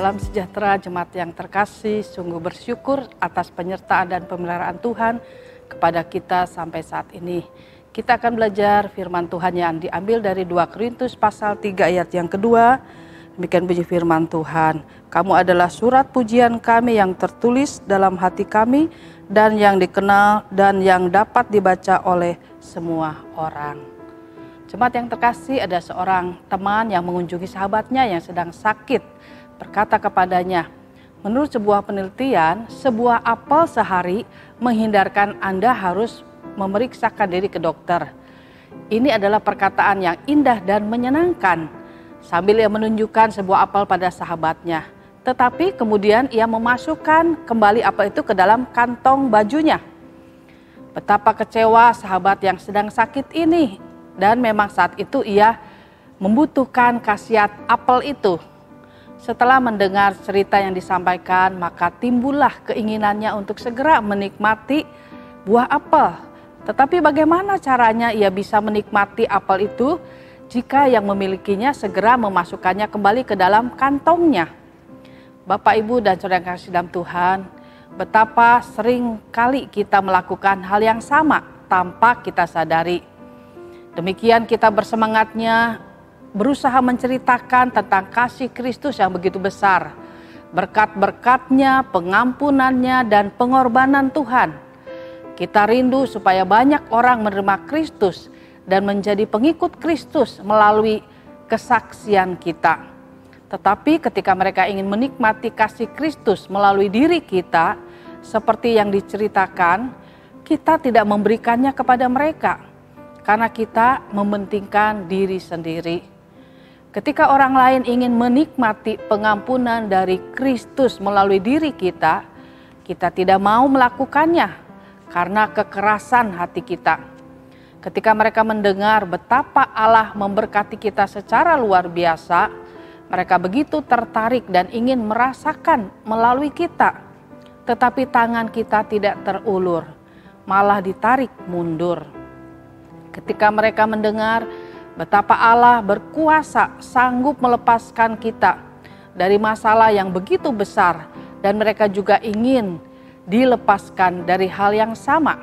Salam sejahtera jemaat yang terkasih, sungguh bersyukur atas penyertaan dan pemeliharaan Tuhan kepada kita sampai saat ini. Kita akan belajar firman Tuhan yang diambil dari 2 Korintus pasal 3 ayat yang kedua. Demikian bunyi firman Tuhan. Kamu adalah surat pujian kami yang tertulis dalam hati kami dan yang dikenal dan yang dapat dibaca oleh semua orang. Jemaat yang terkasih, ada seorang teman yang mengunjungi sahabatnya yang sedang sakit. Berkata kepadanya, menurut sebuah penelitian, sebuah apel sehari menghindarkan Anda harus memeriksakan diri ke dokter. Ini adalah perkataan yang indah dan menyenangkan. Sambil ia menunjukkan sebuah apel pada sahabatnya. Tetapi kemudian ia memasukkan kembali apel itu ke dalam kantong bajunya. Betapa kecewa sahabat yang sedang sakit ini. Dan memang saat itu ia membutuhkan khasiat apel itu. Setelah mendengar cerita yang disampaikan, maka timbullah keinginannya untuk segera menikmati buah apel. Tetapi bagaimana caranya ia bisa menikmati apel itu jika yang memilikinya segera memasukkannya kembali ke dalam kantongnya? Bapak, Ibu, dan saudara yang kasih dalam Tuhan, betapa sering kali kita melakukan hal yang sama tanpa kita sadari. Demikian kita bersemangatnya berusaha menceritakan tentang kasih Kristus yang begitu besar, berkat-berkatnya, pengampunannya, dan pengorbanan Tuhan. Kita rindu supaya banyak orang menerima Kristus dan menjadi pengikut Kristus melalui kesaksian kita. Tetapi ketika mereka ingin menikmati kasih Kristus melalui diri kita, seperti yang diceritakan, kita tidak memberikannya kepada mereka, karena kita mementingkan diri sendiri. Ketika orang lain ingin menikmati pengampunan dari Kristus melalui diri kita, kita tidak mau melakukannya karena kekerasan hati kita. Ketika mereka mendengar betapa Allah memberkati kita secara luar biasa, mereka begitu tertarik dan ingin merasakan melalui kita. Tetapi tangan kita tidak terulur, malah ditarik mundur. Ketika mereka mendengar betapa Allah berkuasa sanggup melepaskan kita dari masalah yang begitu besar, dan mereka juga ingin dilepaskan dari hal yang sama.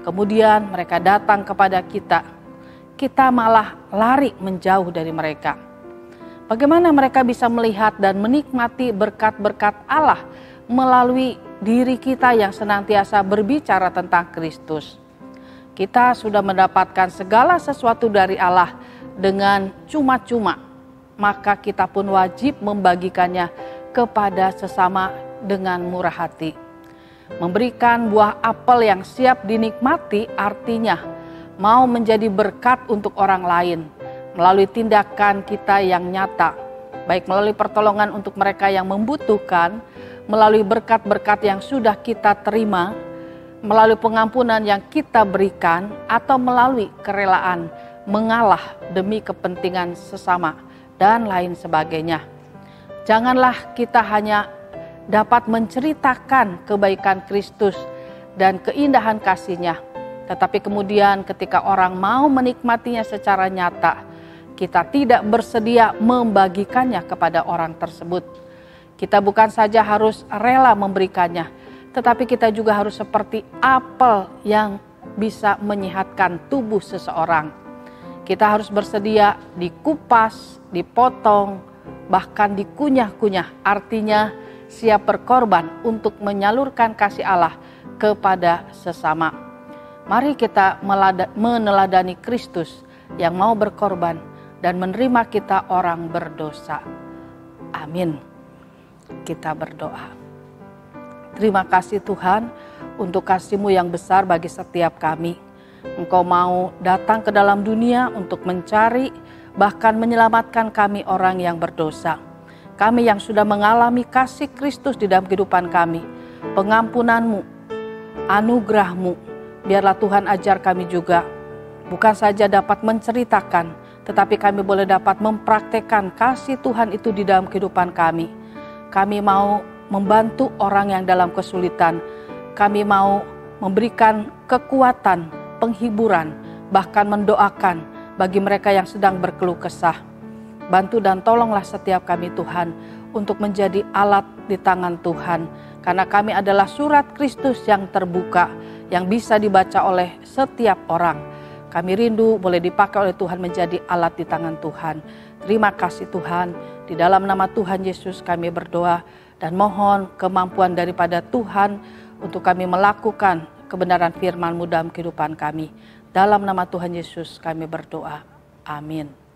Kemudian mereka datang kepada kita, kita malah lari menjauh dari mereka. Bagaimana mereka bisa melihat dan menikmati berkat-berkat Allah melalui diri kita yang senantiasa berbicara tentang Kristus? Kita sudah mendapatkan segala sesuatu dari Allah dengan cuma-cuma, maka kita pun wajib membagikannya kepada sesama dengan murah hati. Memberikan buah apel yang siap dinikmati artinya mau menjadi berkat untuk orang lain melalui tindakan kita yang nyata, baik melalui pertolongan untuk mereka yang membutuhkan, melalui berkat-berkat yang sudah kita terima, melalui pengampunan yang kita berikan, atau melalui kerelaan mengalah demi kepentingan sesama, dan lain sebagainya. Janganlah kita hanya dapat menceritakan kebaikan Kristus dan keindahan kasih-Nya, tetapi kemudian ketika orang mau menikmatinya secara nyata, kita tidak bersedia membagikannya kepada orang tersebut. Kita bukan saja harus rela memberikannya, tetapi kita juga harus seperti apel yang bisa menyehatkan tubuh seseorang. Kita harus bersedia dikupas, dipotong, bahkan dikunyah-kunyah. Artinya siap berkorban untuk menyalurkan kasih Allah kepada sesama. Mari kita meneladani Kristus yang mau berkorban dan menerima kita orang berdosa. Amin. Kita berdoa. Terima kasih Tuhan untuk kasih-Mu yang besar bagi setiap kami. Engkau mau datang ke dalam dunia untuk mencari bahkan menyelamatkan kami orang yang berdosa. Kami yang sudah mengalami kasih Kristus di dalam kehidupan kami. Pengampunan-Mu, anugerah-Mu, biarlah Tuhan ajar kami juga. Bukan saja dapat menceritakan, tetapi kami boleh dapat mempraktekkan kasih Tuhan itu di dalam kehidupan kami. Kami mau membantu orang yang dalam kesulitan. Kami mau memberikan kekuatan, penghiburan, bahkan mendoakan bagi mereka yang sedang berkeluh kesah. Bantu dan tolonglah setiap kami Tuhan untuk menjadi alat di tangan Tuhan. Karena kami adalah surat Kristus yang terbuka, yang bisa dibaca oleh setiap orang. Kami rindu boleh dipakai oleh Tuhan menjadi alat di tangan Tuhan. Terima kasih Tuhan, di dalam nama Tuhan Yesus kami berdoa dan mohon kemampuan daripada Tuhan untuk kami melakukan kebenaran firman-Mu dalam kehidupan kami. Dalam nama Tuhan Yesus kami berdoa. Amin.